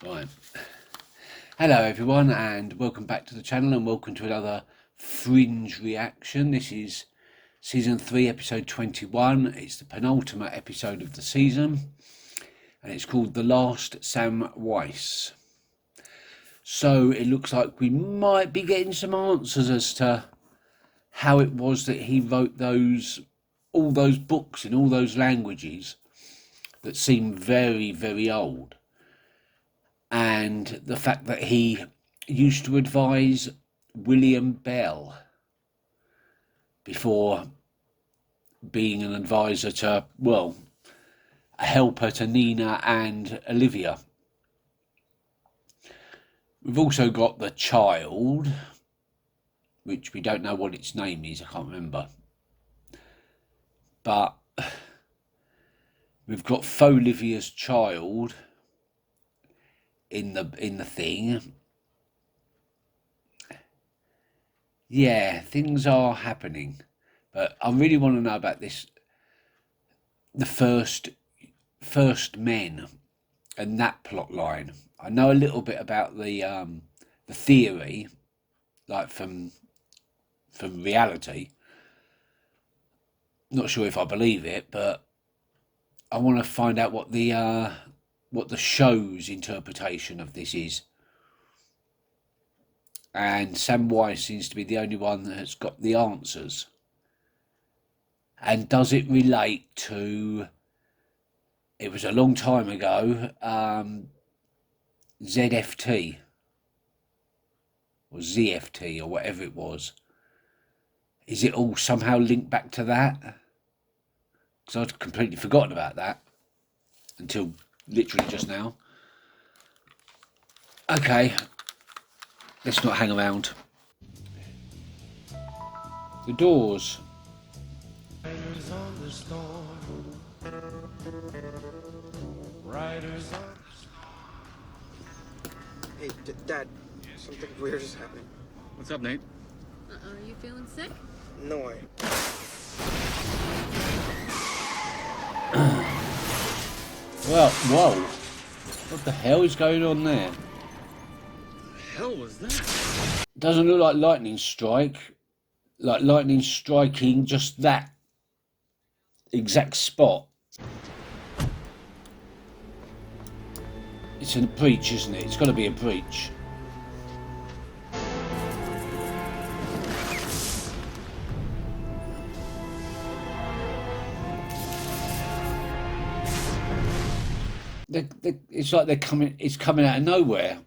Right. Hello everyone and welcome back to the channel and welcome to another Fringe reaction. This is season 3 episode 21. It's the penultimate episode of the season and it's called The Last Sam Weiss. So it looks like we might be getting some answers as to how it was that he wrote all those books in all those languages that seem very, very old. And the fact that he used to advise William Bell before being an advisor to, well, a helper to Nina and Olivia. We've also got the child, which we don't know what its name is, I can't remember. But we've got Folivia's child in the thing. Yeah, things are happening, but I really want to know about this, the first men and that plot line. I know a little bit about the theory, like from reality. Not sure if I believe it, but I want to find out what the show's interpretation of this is. And Sam Weiss seems to be the only one that has got the answers. And does it relate to, it was a long time ago, ZFT or ZFT or whatever it was? Is it all somehow linked back to that? Because I'd completely forgotten about that until literally just now. Okay, let's not hang around. The doors. Riders on the storm. Riders on the storm. Hey, Dad, something weird is happening. What's up, Nate? Are you feeling sick? No way. Well, whoa. What the hell is going on there? What the hell was that? Doesn't look like lightning strike. Like lightning striking just that exact spot. It's a breach, isn't it? It's got to be a breach. It's like it's coming out of nowhere.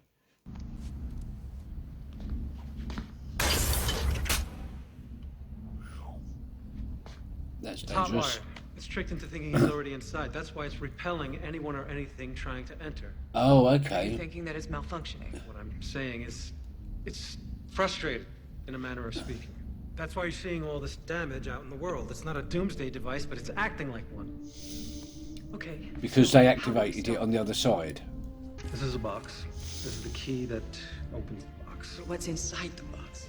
That's dangerous. Hotwire. It's tricked into thinking he's already inside. That's why it's repelling anyone or anything trying to enter. Oh, You're okay. thinking that it's malfunctioning. What I'm saying is, it's frustrated, in a manner of speaking. That's why you're seeing all this damage out in the world. It's not a doomsday device, but it's acting like one. Okay. Because they activated it on the other side. This is a box. This is the key that opens the box. What's inside the box?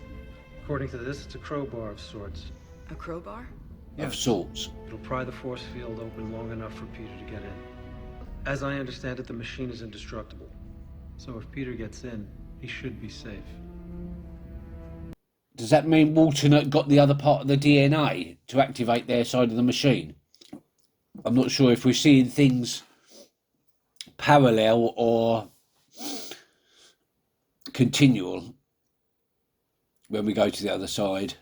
According to this, it's a crowbar of sorts. A crowbar? Of sorts. It'll pry the force field open long enough for Peter to get in. As I understand it, the machine is indestructible. So if Peter gets in, he should be safe. Does that mean Walton got the other part of the DNA to activate their side of the machine? I'm not sure if we're seeing things parallel or continual when we go to the other side.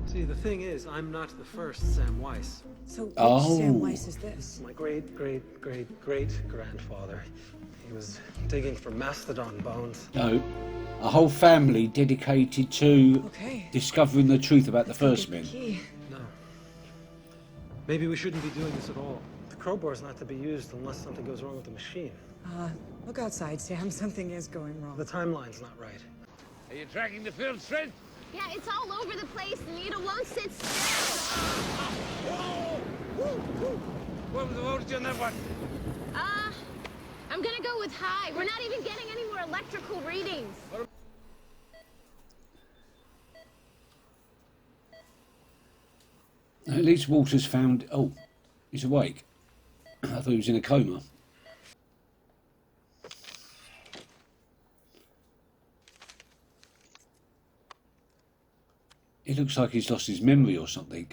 See, the thing is, I'm not the first Sam Weiss. So which Oh. Sam Weiss is this? My great-great-great-great-grandfather. He was digging for mastodon bones. No, a whole family dedicated to Okay. discovering the truth about the first men. Key. No. Maybe we shouldn't be doing this at all. The crowbar's not to be used unless something goes wrong with the machine. Look outside, Sam. Something is going wrong. The timeline's not right. Are you tracking the field straight? Yeah, it's all over the place. Anita won't sit still. What was the voltage on that one? I'm gonna go with high. We're not even getting any more electrical readings. At least Walter's found... Oh, he's awake. I thought he was in a coma. It looks like he's lost his memory or something.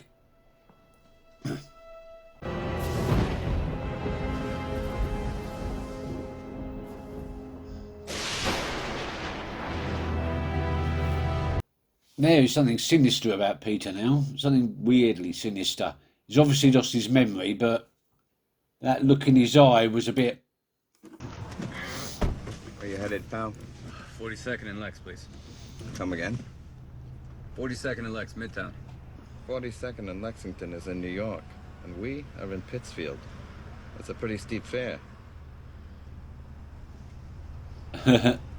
There is something sinister about Peter now. Something weirdly sinister. He's obviously lost his memory, but that look in his eye was a bit... Where you headed, pal? 42nd and Lex, please. Come again? 42nd and Lex, Midtown. 42nd and Lexington is in New York, and we are in Pittsfield. That's a pretty steep fare.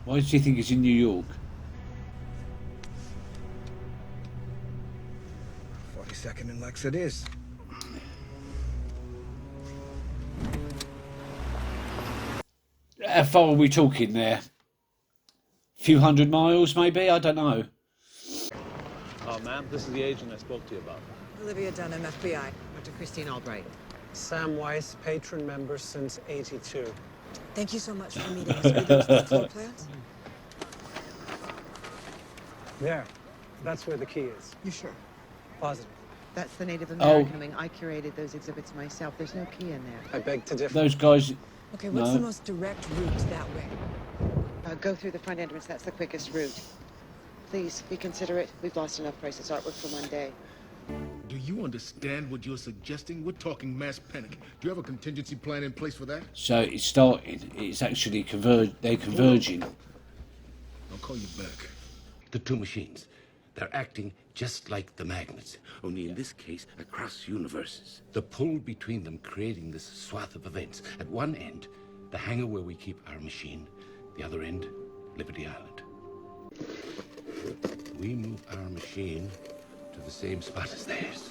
Why does he think he's in New York? 42nd and Lex it is. How far are we talking there? A few hundred miles, maybe? I don't know. Oh, ma'am, this is the agent I spoke to you about. Olivia Dunham, FBI. Dr. Christine Albright. Sam Weiss, patron member since '82. Thank you so much for meeting us. Are those the floor plans? There. That's where the key is. You sure? Positive. That's the Native Oh. American wing. I curated those exhibits myself. There's no key in there. I beg to differ. Those guys... Okay, what's No. the most direct route that way? Go through the front entrance. That's the quickest route. Please, be considerate. We've lost enough priceless artwork for one day. Do you understand what you're suggesting? We're talking mass panic. Do you have a contingency plan in place for that? So it's starting. It's actually they're converging. I'll call you back. The two machines, they're acting just like the magnets, only in this case across universes. The pull between them creating this swath of events. At one end, the hangar where we keep our machine. The other end, Liberty Island. We move our machine to the same spot as theirs.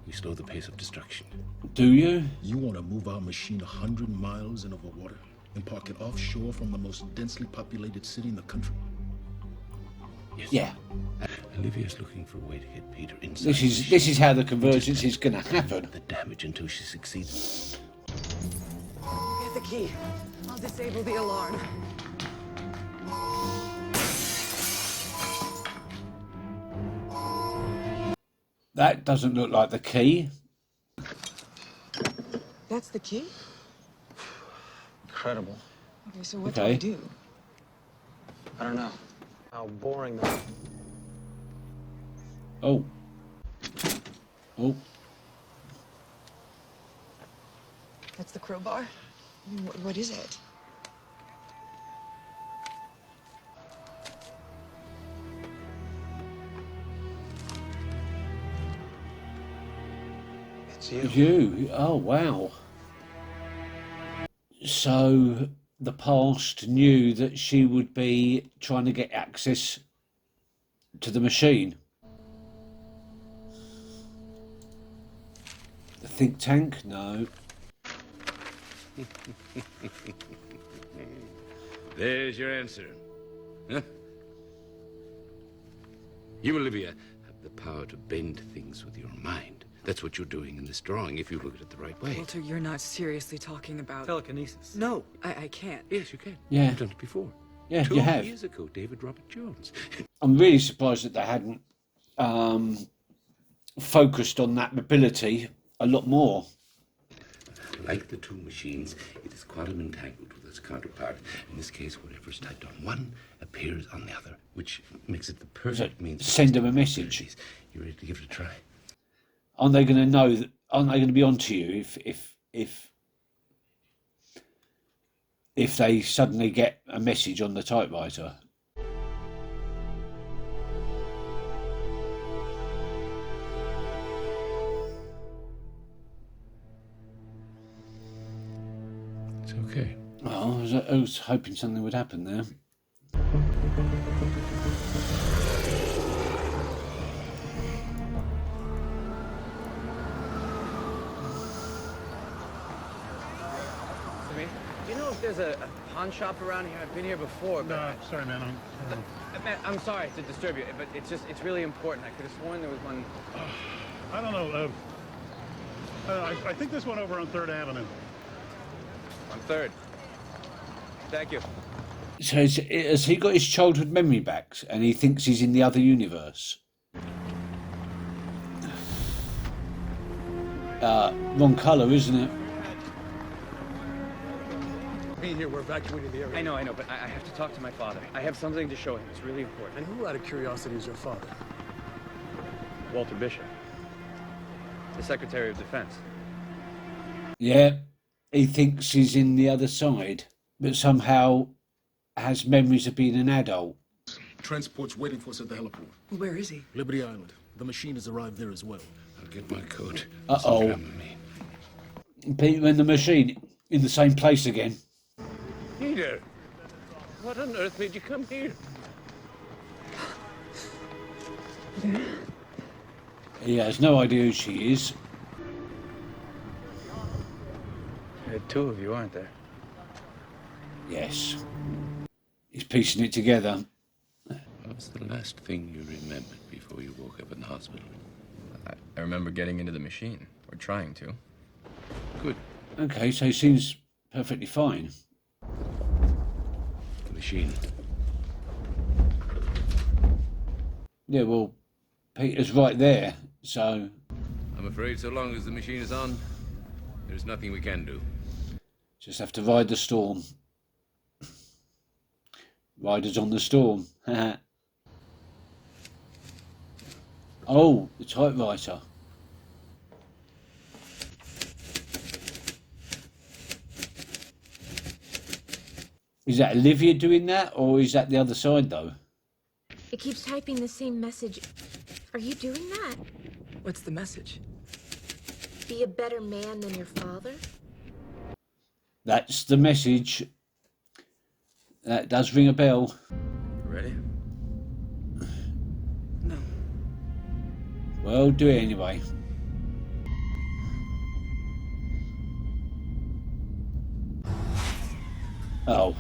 We slow the pace of destruction. Do you? You want to move our machine 100 miles in over water and park it offshore from the most densely populated city in the country? Yes. Yeah. Olivia's looking for a way to get Peter inside. This is how the convergence is going to happen. The damage until she succeeds. Get the key. I'll disable the alarm. That doesn't look like the key. That's the key? Incredible. Okay, so what Okay. do I do? I don't know. How boring that. Oh. Oh. That's the crowbar? I mean, what is it? It's you. You. Oh, wow. So the past knew that she would be trying to get access to the machine. The think tank? No. There's your answer. Huh? You, Olivia, have the power to bend things with your mind. That's what you're doing in this drawing, if you look at it the right way. Walter, you're not seriously talking about... Telekinesis. No, I can't. Yes, you can. Yeah. You've done it before. Yeah, 2 you have. years ago, David Robert Jones. I'm really surprised that they hadn't focused on that mobility a lot more. Like the two machines, it is quantum entangled with its counterpart. In this case, whatever's typed on one appears on the other, which makes it the perfect So, means. send them a message. You ready to give it a try? Aren't they going to know that? Aren't they going to be onto you if they suddenly get a message on the typewriter? It's okay. Oh, I was hoping something would happen there. Do you know if there's a pawn shop around here? I've been here before, but... No, sorry, man. Man, I'm sorry to disturb you, but it's really important. I could have sworn there was one... I don't know. I think this one over on 3rd Avenue. On 3rd. Thank you. So has he got his childhood memory back and he thinks he's in the other universe? Wrong colour, isn't it? Being here, we're evacuating the area. I know, but I have to talk to my father. I have something to show him. It's really important. And who, out of curiosity, is your father? Walter Bishop, the Secretary of Defense. Yeah, he thinks he's in the other side, but somehow has memories of being an adult. Transport's waiting for us at the heliport. Where is he? Liberty Island. The machine has arrived there as well. I'll get my coat. Uh-oh. Peter and the machine in the same place again. Peter, what on earth made you come here? He has no idea who she is. There are two of you, aren't there? Yes. He's piecing it together. What was the last thing you remembered before you woke up in the hospital? I remember getting into the machine, or trying to. Good. Okay, so he seems perfectly fine. The machine. Yeah, well, Peter's right there, so... I'm afraid so long as the machine is on, there's nothing we can do. Just have to ride the storm. Riders on the storm. Oh, the typewriter. Is that Olivia doing that, or is that the other side, though? It keeps typing the same message. Are you doing that? What's the message? Be a better man than your father? That's the message. That does ring a bell. Ready? No. Well, do it anyway. Oh.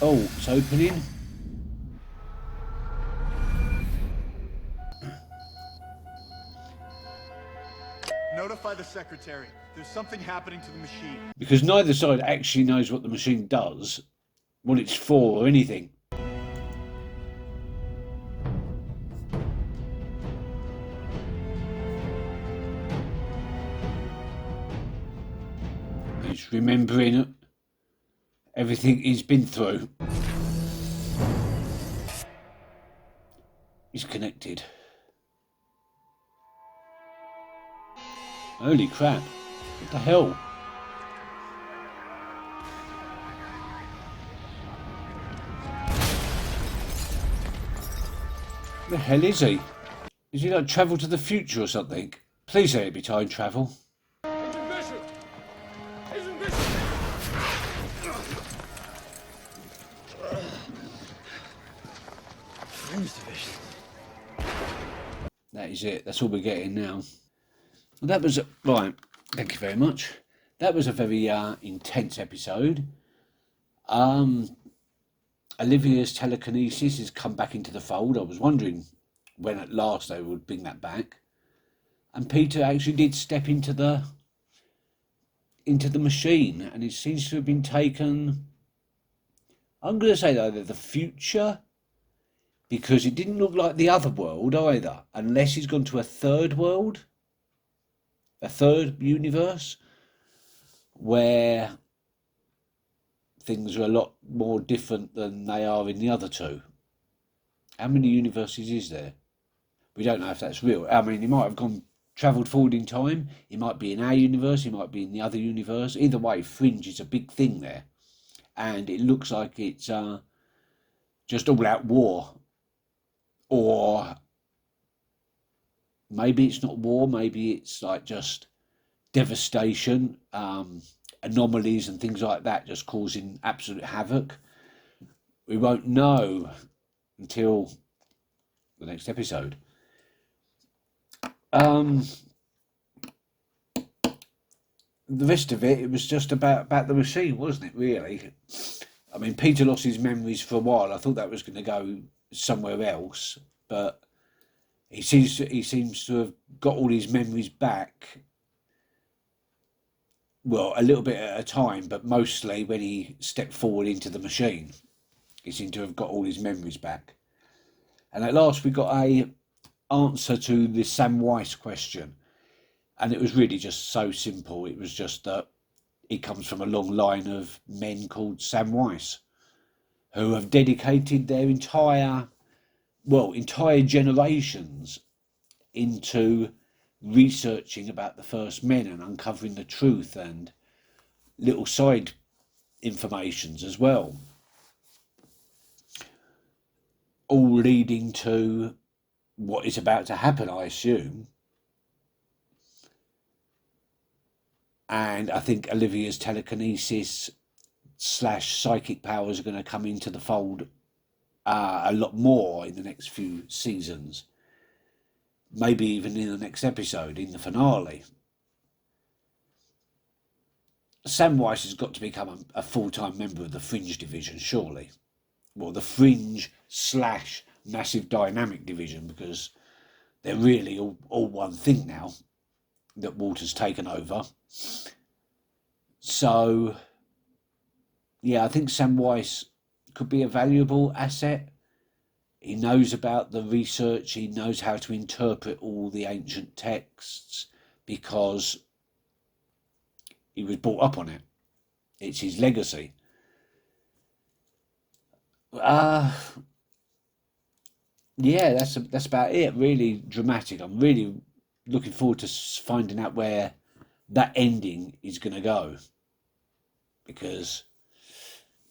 Oh, it's opening. Notify the secretary. There's something happening to the machine. Because neither side actually knows what the machine does, what it's for, or anything. He's remembering everything he's been through. He's connected. Holy crap. What the hell? The hell is he? Is he like travel to the future or something? Please let it be time travel. Agent Bishop! Agent Bishop! Fringe division. That is it. That's all we're getting now. Well, that was... Right. Thank you very much. That was a very intense episode. Olivia's telekinesis has come back into the fold. I was wondering when at last they would bring that back. And Peter actually did step into the machine, and it seems to have been taken... I'm going to say either the future, because it didn't look like the other world either, unless he's gone to a third world, a third universe, where things are a lot more different than they are in the other two. How many universes is there? We don't know if that's real. I mean, he might have travelled forward in time. He might be in our universe. He might be in the other universe. Either way, Fringe is a big thing there. And it looks like it's just all-out war. Or maybe it's not war. Maybe it's like just devastation, anomalies and things like that, just causing absolute havoc. We won't know until the next episode. The rest of it was just about the machine, wasn't it, really? I mean, Peter lost his memories for a while. I thought that was going to go somewhere else, but he seems to have got all his memories back well, a little bit at a time, but mostly when he stepped forward into the machine, he seemed to have got all his memories back. And at last we got a answer to the Sam Weiss question. And it was really just so simple. It was just that he comes from a long line of men called Sam Weiss, who have dedicated their entire generations into researching about the first men and uncovering the truth and little side informations as well, all leading to what is about to happen, I assume. And I think Olivia's telekinesis / psychic powers are going to come into the fold a lot more in the next few seasons. Maybe even in the next episode, in the finale. Sam Weiss has got to become a full-time member of the Fringe division, surely. Well, the Fringe / massive dynamic division, because they're really all one thing now that Walter's taken over. So, yeah, I think Sam Weiss could be a valuable asset. He knows about the research, he knows how to interpret all the ancient texts because he was brought up on it. It's his legacy. Yeah, that's about it. Really dramatic. I'm really looking forward to finding out where that ending is going to go. Because,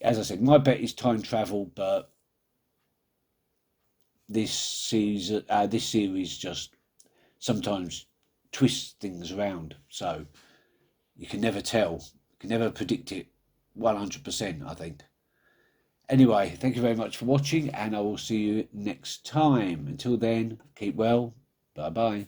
as I said, my bet is time travel, but this series just sometimes twists things around. So you can never tell. You can never predict it 100%, I think. Anyway, thank you very much for watching, and I will see you next time. Until then, keep well. Bye-bye.